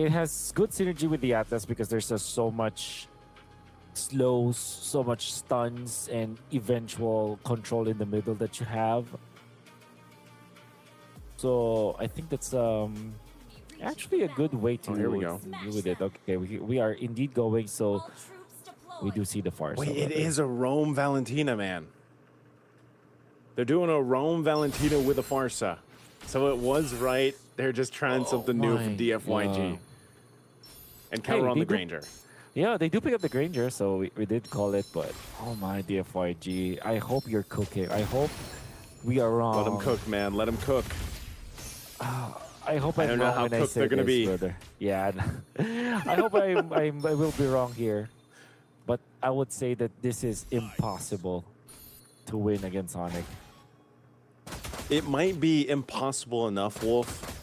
it has good synergy with the Atlas because there's just so much slows, so much stuns, and eventual control in the middle that you have. So I think that's actually a good way to here we go. deal with it. Okay, we are indeed going. So we do see the Farsa. Wait, it is a Rome Valentina, man. They're doing a Rome Valentina with a Farsa. So it was right. They're just trying something new from DFYG. And counter on the Granger. Yeah, they do pick up the Granger, so we did call it, but oh my, DFYG. I hope you're cooking. I hope we are wrong. Let them cook, man. Let them cook. I hope I'm don't know wrong how when I cooked say they're gonna this, be. brother. Yeah, I hope I will be wrong here, but I would say that this is impossible to win against Onic. It might be impossible enough, Wolf,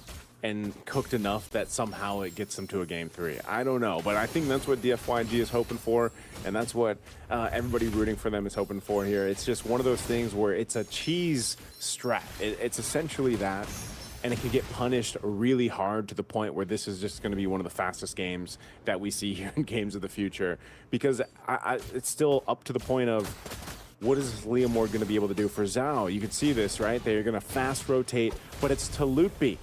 and cooked enough that somehow it gets them to a game 3. I don't know, but I think that's what DFYG is hoping for, and that's what everybody rooting for them is hoping for here. It's just one of those things where it's a cheese strat. It's essentially that, and it can get punished really hard to the point where this is just going to be one of the fastest games that we see here in Games of the Future, because it's still up to the point of what is Leomord going to be able to do for Zhao? You can see this, right? They're going to fast rotate, but it's to Loopy.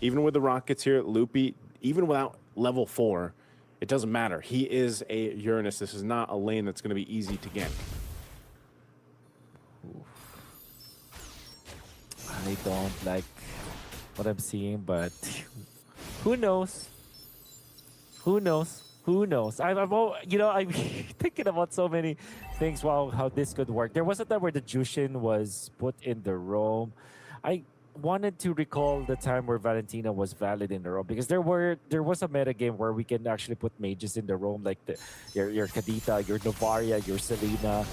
Even with the Rockets here, Loopy, even without level 4, it doesn't matter. He is a Uranus. This is not a lane that's going to be easy to gank. I don't like what I'm seeing, but who knows? Who knows? Who knows? I'm thinking about so many things. Wow, how this could work. There was a time where the Jushin was put in the Rome. I wanted to recall the time where Valentina was valid in the Rome, because there was a meta game where we can actually put mages in the Rome, like your Kadita, your Novaria, your Selena,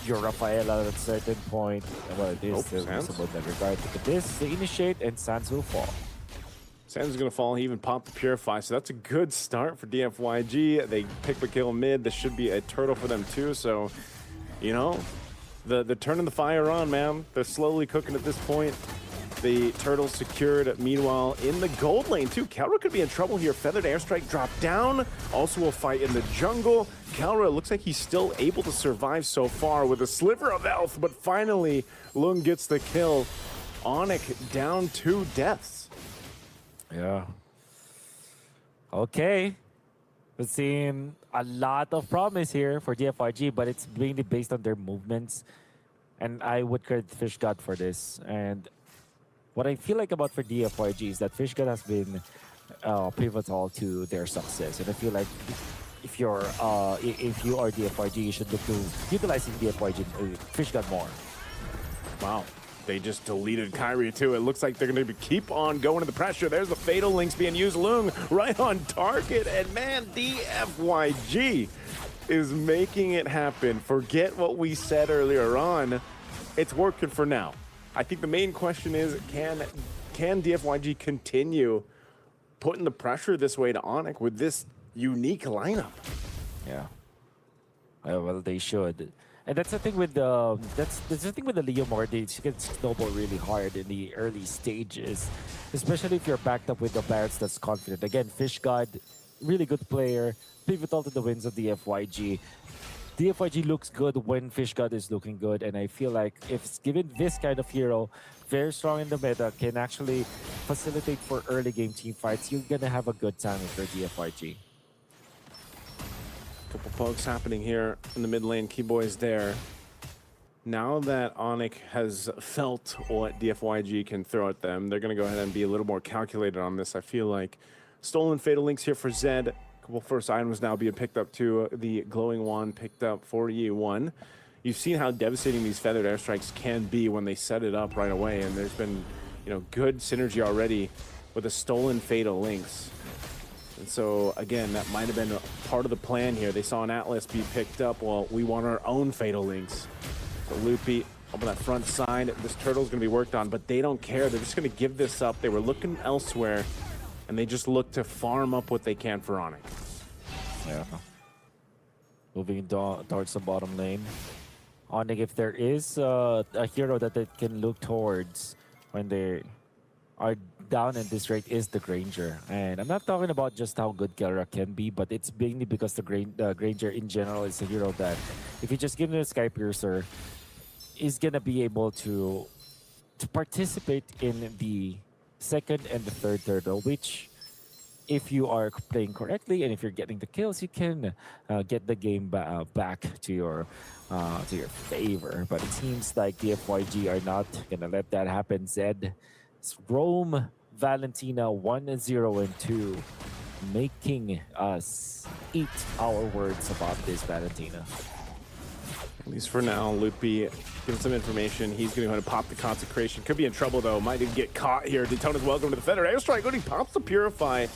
your Rafaela at a certain point. Well, it is reasonable in that regard. Look at this, they initiate and Sans will fall. Sans is going to fall. He even popped the Purify, so that's a good start for DFYG. They pick the kill mid. This should be a turtle for them too, so, you know, the turning the fire on, man. They're slowly cooking at this point. The turtle secured. Meanwhile, in the gold lane too, Kalra could be in trouble here. Feathered Airstrike dropped down. Also a fight in the jungle. Kalra looks like he's still able to survive so far with a sliver of health, but finally, Lung gets the kill. Onic down 2 deaths. Yeah. Okay. We're seeing a lot of promise here for DFYG, but it's mainly based on their movements. And I would credit Fish God for this. And what I feel like about for DFYG is that Fish God has been pivotal to their success. And I feel like if you are DFYG, you should look to utilizing DFYG Fish God more. Wow. They just deleted Kyrie too. It looks like they're going to keep on going to the pressure. There's the Fatal Links being used. Lung right on target. And man, DFYG is making it happen. Forget what we said earlier on. It's working for now. I think the main question is, can DFYG continue putting the pressure this way to Onic with this unique lineup? Yeah. Well, they should. And that's the thing with the Leomord. They can snowball really hard in the early stages, especially if you're backed up with the Barretts that's confident. Again, Fish God, really good player, pivotal to the wins of DFYG. DFYG looks good when Fish God is looking good, and I feel like if given this kind of hero, very strong in the meta, can actually facilitate for early game team fights, you're gonna have a good time with your DFYG. Couple pokes happening here in the mid lane. Keyboy's there. Now that Onic has felt what DFYG can throw at them, they're going to go ahead and be a little more calculated on this. I feel like stolen Fatal Links here for Zed. Couple first items now being picked up too. The Glowing Wand picked up for E1. You've seen how devastating these Feathered Airstrikes can be when they set it up right away, and there's been, you know, good synergy already with the stolen Fatal Links. And so, again, that might have been a part of the plan here. They saw an Atlas be picked up. Well, we want our own Fatal Links. So Loopy up on that front side. This turtle's going to be worked on, but they don't care. They're just going to give this up. They were looking elsewhere, and they just look to farm up what they can for Onic. Yeah. Moving towards the bottom lane. Onic, if there is a hero that they can look towards when they are down in this rate is the Granger. And I'm not talking about just how good Kelra can be, but it's mainly because the Granger in general is a hero that if you just give him a Sky Piercer, is going to be able to participate in the second and the third turtle, which if you are playing correctly and if you're getting the kills, you can get the game back to your favor. But it seems like DFYG are not gonna let that happen. Zed, Rome, Valentina 1-0-2, making us eat our words about this Valentina. At least for now, Loopy gives some information. He's going to go ahead and pop the Consecration. Could be in trouble, though. Might even get caught here. Daytona's welcome to the Feather Airstrike. When he pops the Purify.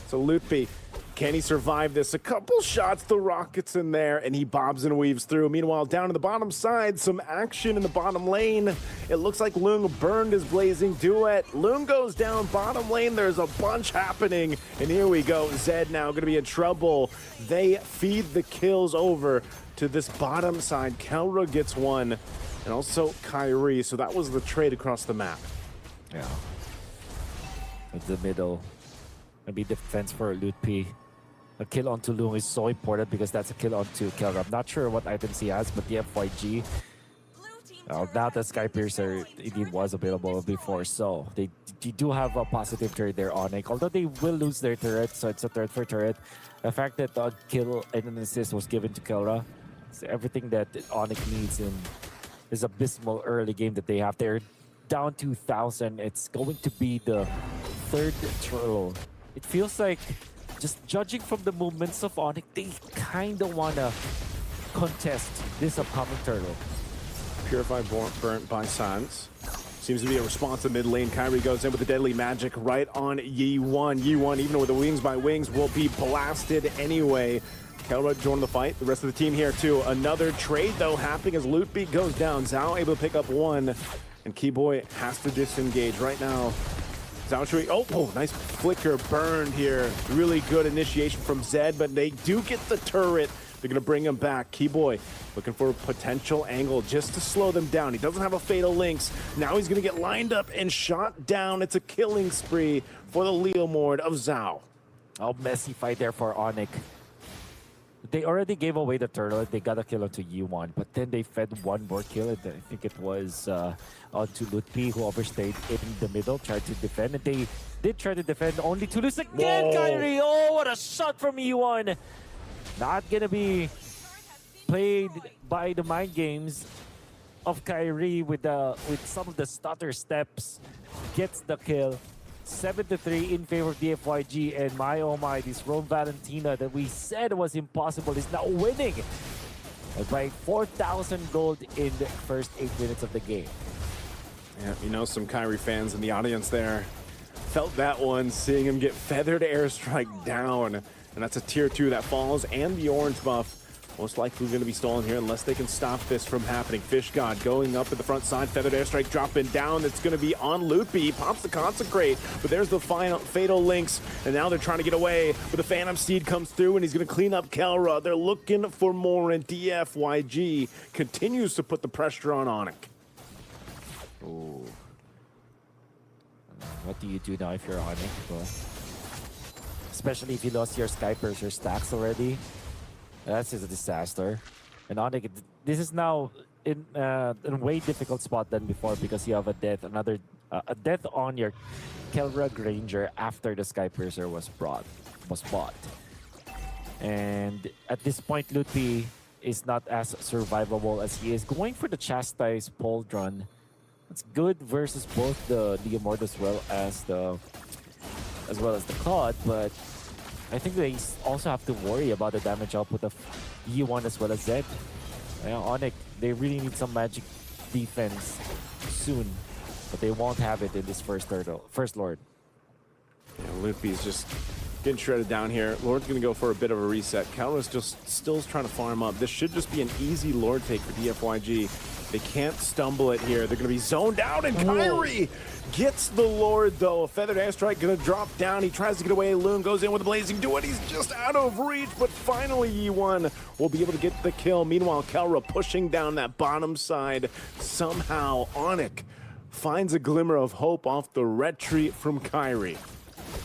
So Loopy, can he survive this? A couple shots, the rockets in there, and he bobs and weaves through. Meanwhile, down to the bottom side, some action in the bottom lane. It looks like Lung burned his Blazing Duet. Lung goes down bottom lane. There's a bunch happening. And here we go. Zed now going to be in trouble. They feed the kills over to this bottom side. Kelra gets one, and also Kyrie. So that was the trade across the map. Yeah. At the middle. Maybe defense for Lootpi. A kill onto Lung is so important because that's a kill onto Kelra. I'm not sure what items he has, but the FYG. Now the Sky Piercer indeed was available before, so they do have a positive turret there, Onic. Although they will lose their turret, so it's a turret for turret. The fact that the kill and an assist was given to Kelra, it's everything that Onic needs in this abysmal early game that they have. They're down 2,000. It's going to be the third turtle. It feels like, just judging from the movements of Onic, they kind of want to contest this upcoming turtle. Purify burnt by Sans. Seems to be a response to mid lane. Kyrie goes in with the deadly magic right on Yi1. Yi1, even with the wings by wings, will be blasted anyway. Kelra joined the fight. The rest of the team here too. Another trade though happening as Lootbeat goes down. Zhao able to pick up one, and Keyboy has to disengage right now. Zhao, oh, nice flicker burned here. Really good initiation from Zed, but they do get the turret. They're gonna bring him back. Keyboy looking for a potential angle just to slow them down. He doesn't have a Fatal Lynx. Now he's gonna get lined up and shot down. It's a killing spree for the Leomord of Zhao. Oh, messy fight there for Onic. They already gave away the turtle. They got a kill onto Yi1, but then they fed one more kill. And I think it was onto Lutpi, who overstayed in the middle, tried to defend. And they did try to defend, only to lose again. Whoa. Kyrie, oh, what a shot from Yi1. Not gonna be played by the mind games of Kyrie with some of the stutter steps. Gets the kill. 7-3 in favor of DFYG, and my oh my, this Rome Valentina that we said was impossible is now winning by 4,000 gold in the first 8 minutes of the game. Yeah, you know, some Kyrie fans in the audience there felt that one, seeing him get Feathered Airstrike down, and that's a tier 2 that falls, and the orange buff most likely going to be stolen here unless they can stop this from happening. Fish God going up at the front side. Feathered Airstrike dropping down. It's going to be on Loopy. He pops the Consecrate, but there's the final Fatal Lynx, and now they're trying to get away. But the Phantom Seed comes through, and he's going to clean up Kelra. They're looking for more, and DFYG continues to put the pressure on Onic. Ooh. What do you do now if you're Onic? Well, especially if you lost your Sky Piercer stacks already. That's just a disaster. And Onic, this is now in a way difficult spot than before because you have a death, a death on your Kelra Granger after the Sky Piercer was bought. And at this point, Lutpi is not as survivable as he is. Going for the Chastise Pauldron. It's good versus both the Leomord as well as the Cod, but I think they also have to worry about the damage output of Yi1 as well as Zed. Onic, they really need some magic defense soon, but they won't have it in this first Lord. Yeah, Loopy's just getting shredded down here. Lord's going to go for a bit of a reset. Kelra's just still trying to farm up. This should just be an easy Lord take for DFYG. They can't stumble it here. They're going to be zoned out, and Kyrie gets the Lord, though. A Feathered Airstrike going to drop down. He tries to get away. Loon goes in with a Blazing Duet. He's just out of reach, but finally Yi1 will be able to get the kill. Meanwhile, Kelra pushing down that bottom side. Somehow, Onic finds a glimmer of hope off the retreat from Kyrie.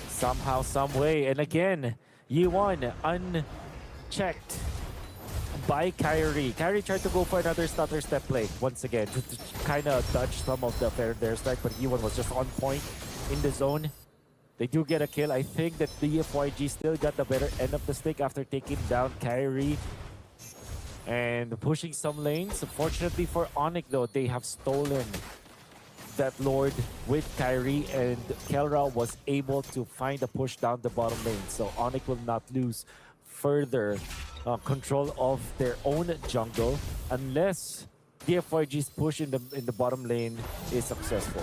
Somehow, some way. And again, Yi1 unchecked by Kyrie. Kyrie tried to go for another stutter step play once again to kind of dodge some of the fair dare strike, but Yi1 was just on point in the zone. They do get a kill. I think that DFYG still got the better end of the stick after taking down Kyrie and pushing some lanes. Unfortunately for Onic though, they have stolen that Lord with Kyrie, and Kelra was able to find a push down the bottom lane. So Onic will not lose further control of their own jungle unless DFYG's push in the bottom lane is successful.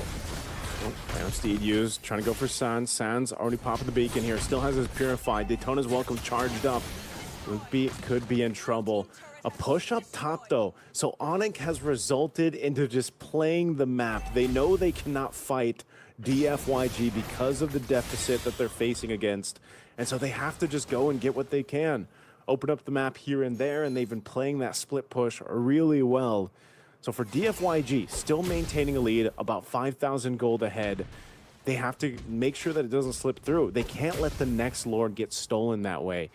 Now Steed used, trying to go for Sans. Sans already popping the beacon here, still has his Purified. Daytona's Welcome charged up. Could be in trouble. A push up top though, so Onic has resulted into just playing the map. They know they cannot fight DFYG because of the deficit that they're facing against, and so they have to just go and get what they can. Open up the map here and there, and they've been playing that split push really well. So for DFYG, still maintaining a lead, about 5,000 gold ahead. They have to make sure that it doesn't slip through. They can't let the next Lord get stolen that way.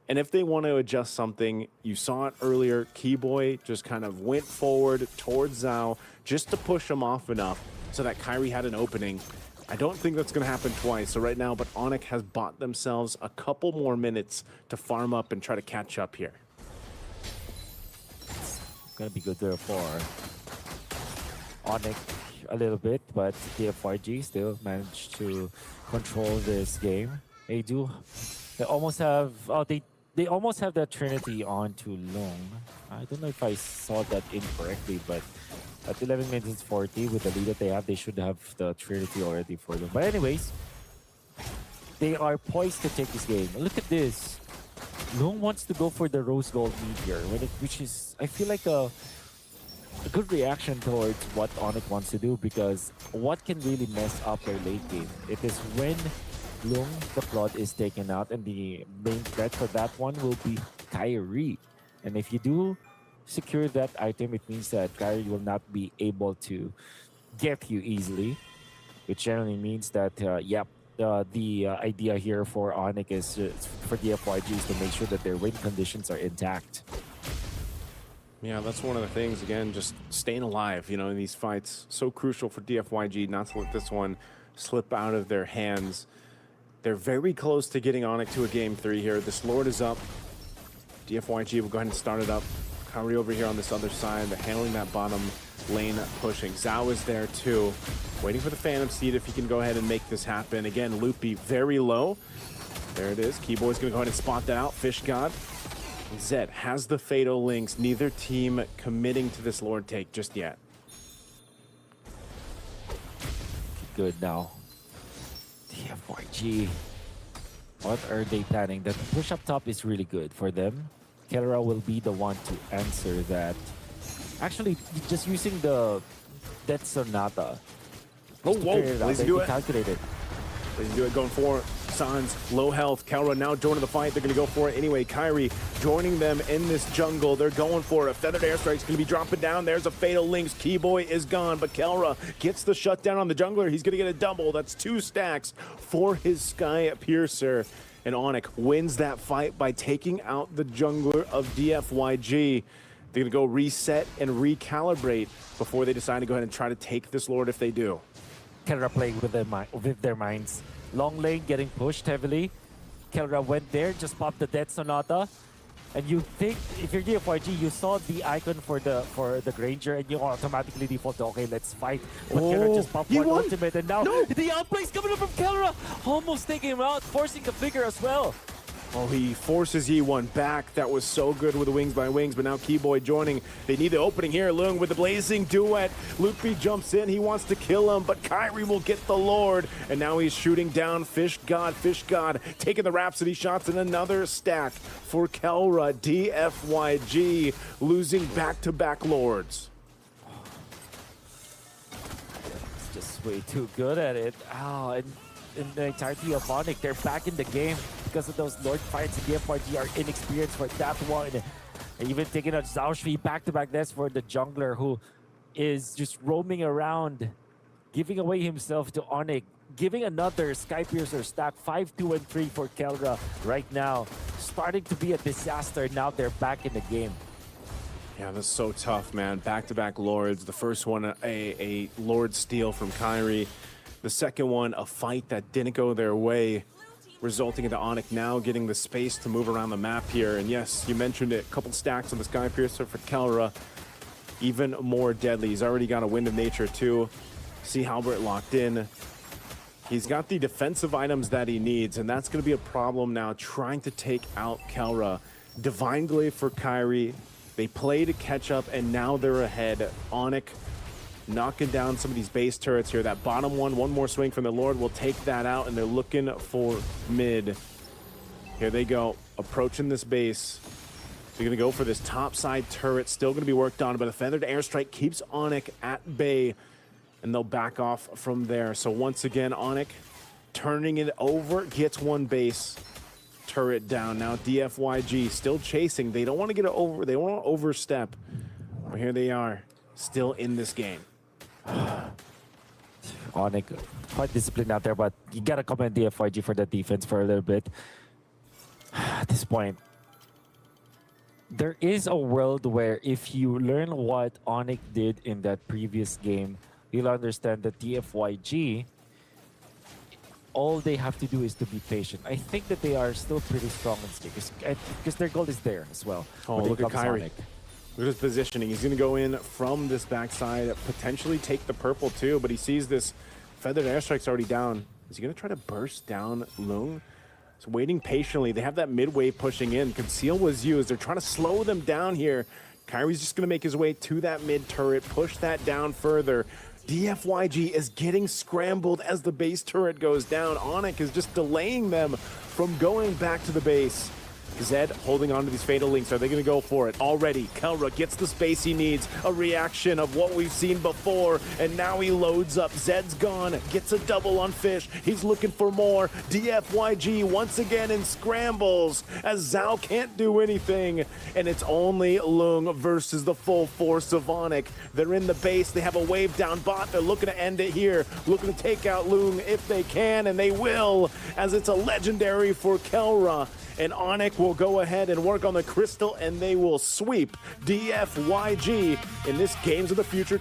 And if they want to adjust something, you saw it earlier, Keyboy just kind of went forward towards Zhao just to push him off enough so that Kyrie had an opening. I don't think that's going to happen twice. So right now, but Onic has bought themselves a couple more minutes to farm up and try to catch up here. Gonna be good there for Onic a little bit, but DFYG still managed to control this game. They almost have they almost have that Trinity on too long. I don't know if I saw that incorrectly, but at 11 minutes 40 with the lead that they have, they should have the Trinity already for them. But anyways, they are poised to take this game. Look at this. Long wants to go for the Rose Gold Meteor, which is, I feel like a good reaction towards what Onic wants to do, because what can really mess up their late game? It is when Lung, the Claude, is taken out, and the main threat for that one will be Kyrie. And if you do secure that item, it means that Kyrie will not be able to get you easily, which generally means that, yep, the idea here for Onic is for DFYG is to make sure that their win conditions are intact. Yeah, that's one of the things, again, just staying alive, you know, in these fights. So crucial for DFYG not to let this one slip out of their hands. They're very close to getting Onic to a game 3 here. This Lord is up. DFYG will go ahead and start it up. Kyrie over here on this other side. They're handling that bottom lane pushing. Zhao is there too. Waiting for the Phantom Seed if he can go ahead and make this happen. Again, Loopy very low. There it is. Keyboy's gonna go ahead and spot that out. Fish God. Zed has the Fatal Links. Neither team committing to this Lord take just yet. Good now. DFYG. What are they planning? The push up top is really good for them. Kelra will be the one to answer that. Actually, just using the Death Sonata. Oh, whoa, Lazy do it. Calculated. Lazy do it, going for Sans, low health. Kelra now joining the fight. They're going to go for it anyway. Kyrie joining them in this jungle. They're going for it. A Feathered Airstrike's going to be dropping down. There's a Fatal Links. Keyboy is gone, but Kelra gets the shutdown on the jungler. He's going to get a double. That's 2 stacks for his Sky Piercer. And Onic wins that fight by taking out the jungler of DFYG. They're going to go reset and recalibrate before they decide to go ahead and try to take this Lord if they do. Kelra playing with their minds. Long lane getting pushed heavily. Kelra went there, just popped the Death Sonata. And you think, if you're DFYG, you saw the icon for the Granger and you automatically default to, okay, let's fight. But Kelra just popped one ultimate, and now the outplay's coming up from Kelra, almost taking him out, forcing the figure as well. Oh, he forces E1 back. That was so good with the Wings by Wings, but now Keyboy joining. They need the opening here. Lung with the Blazing Duet. Loopy jumps in. He wants to kill him, but Kyrie will get the Lord. And now he's shooting down Fish God, taking the Rhapsody shots, and another stack for Kelra. DFYG losing back-to-back Lords. It's just way too good at it. Oh, and in the entirety of Onic, they're back in the game because of those Lord fights. The DFYG are inexperienced for that one. And even taking out Zhao Shui back-to-back deaths for the jungler who is just roaming around giving away himself to Onic, giving another Skypiercer stack 5, 2, and 3 for Kelra right now. Starting to be a disaster. Now they're back in the game. Yeah, that's so tough, man. Back-to-back Lords. The first one, a Lord steal from Kyrie. The second one, a fight that didn't go their way, resulting into Onic now getting the space to move around the map here. And yes, you mentioned it, a couple stacks on the Skypiercer for Kelra. Even more deadly. He's already got a Wind of Nature too. See Halbert locked in. He's got the defensive items that he needs, and that's going to be a problem now, trying to take out Kelra. Divine Glaive for Kyrie. They play to catch up, and now they're ahead. Onic knocking down some of these base turrets here. That bottom one more swing from the Lord will take that out, and they're looking for mid. Here they go, approaching this base. They're going to go for this top side turret, still going to be worked on, but a feathered airstrike keeps Onic at bay, and they'll back off from there. So once again, Onic turning it over, gets one base. Turret down. Now DFYG still chasing. They don't want to get over. They don't want to overstep. But here they are, still in this game. Onic, quite disciplined out there, but you gotta commend DFYG for the defense for a little bit. At this point, there is a world where if you learn what Onic did in that previous game, you'll understand that DFYG, all they have to do is to be patient. I think that they are still pretty strong in stake because their goal is there as well. Oh, look at Kyrie. Look at his positioning. He's going to go in from this backside, potentially take the purple too, but he sees this feathered airstrike's already down. Is he going to try to burst down Lung? He's waiting patiently. They have that mid wave pushing in. Conceal was used. They're trying to slow them down here. Kyrie's just going to make his way to that mid turret, push that down further. DFYG is getting scrambled as the base turret goes down. Onic is just delaying them from going back to the base. Zed holding on to these fatal links. Are they going to go for it? Already, Kelra gets the space he needs. A reaction of what we've seen before, and now he loads up. Zed's gone, gets a double on Fish. He's looking for more. DFYG once again in scrambles as Zhao can't do anything, and it's only Lung versus the full force of Onic. They're in the base. They have a wave down bot. They're looking to end it here, looking to take out Lung if they can, and they will, as it's a legendary for Kelra. And Onic will go ahead and work on the crystal, and they will sweep DFYG in this Games of the Future